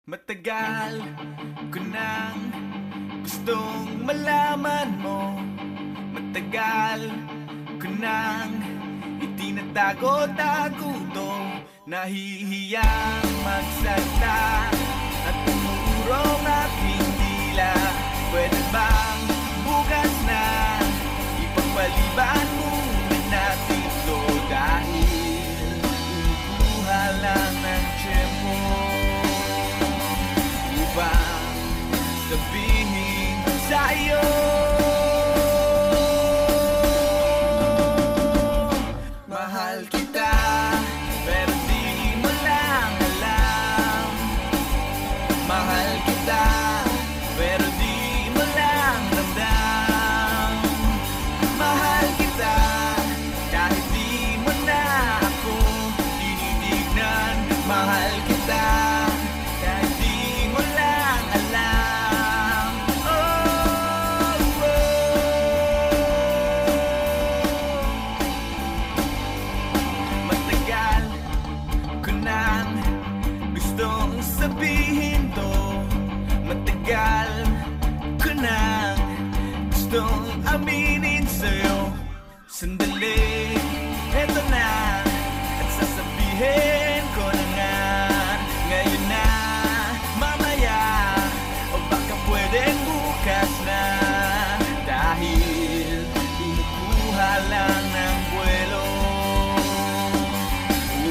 Matagal ko nang gustong malaman mo. Matagal ko nang itinatago-tago to. Nahihiyang magsalita at umurong aking dila. Pwede bang bukas na ipagpaliban muna natin to? Dahil inukuha lang ng tiyempo upang sabihin sa'yo mahal kita, pero di mo lang alam. Mahal kita, pero di mo lang ramdam. Mahal kita, kahit di mo na ako tinitignan. Mahal kita, kahit di mo lang alam. Oh, matagal ko nang gustong sabihin to. Matagal ko nang gustong aminin sa'yo. Sandali, eto na, at sasabihin ko na nga. Ngayon na, mamaya, o baka pwedeng bukas na. Dahil kinukuha lang ng buwelo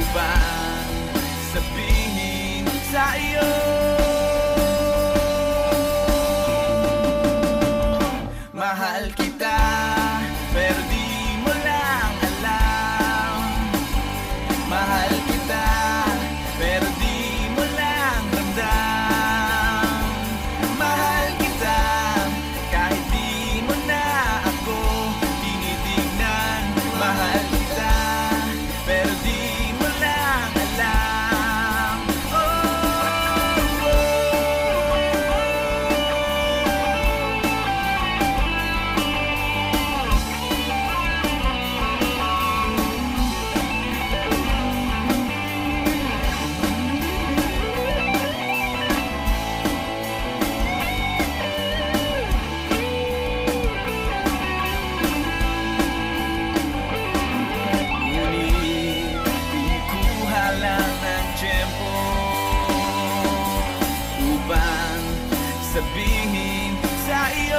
upang sabihin sa'yo mahal kita, pero di mo lang alam. Mahal kita, pero di mo lang ramdam. Mahal kita, kahit di mo na ako tinitignan. Mahal kita, pero di mo lang alam. Ngunit kinukuha lang ng tiyempo upang sabihin sa iyo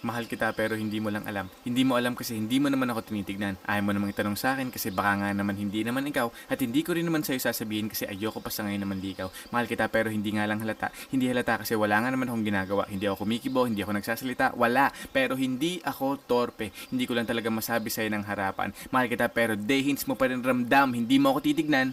mahal kita, pero hindi mo lang alam. Hindi mo alam kasi hindi mo naman ako tinitignan. Ayaw mo namang itanong sa akin kasi baka nga naman hindi naman ikaw. At hindi ko rin naman sa'yo sasabihin kasi ayoko pa sa ngayon naman di ikaw. Mahal kita, pero hindi nga lang halata. Hindi halata kasi wala nga naman akong ginagawa. Hindi ako kumikibo, hindi ako nagsasalita. Wala. Pero hindi ako torpe. Hindi ko lang talaga masabi sa'yo ng harapan. Mahal kita, pero day hints mo pa rin ramdam. Hindi mo ako titignan.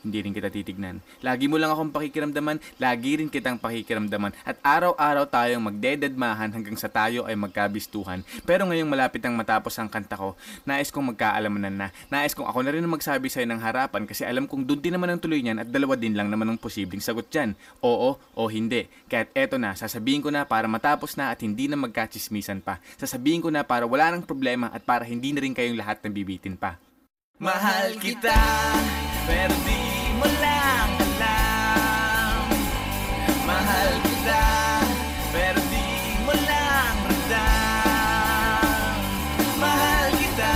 Hindi rin kita titignan. Lagi mo lang akong pakikiramdaman, lagi rin kitang pakikiramdaman. At araw-araw tayong magdededmahan hanggang sa tayo ay magkabistuhan. Pero ngayong malapit ang matapos ang kanta ko, nais kong magkaalamanan na. Nais kong ako na rin ang magsabi sa'yo ng harapan kasi alam kong dun din naman ang tuloy niyan at dalawa din lang naman ang posibleng sagot dyan. Oo o hindi. Kaya't eto na, sasabihin ko na para matapos na at hindi na magkachismisan pa. Sasabihin ko na para wala nang problema at para hindi na rin kayong lahat nabibitin pa. Mahal kita, pero di mo lang alam. Mahal kita, pero di mo lang ramdam. Mahal kita,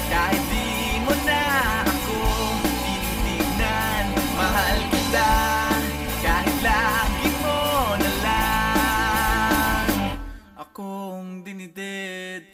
kahit di mo na ako tinitignan. Mahal kita, kahit lagi mo na lang akong dinidid.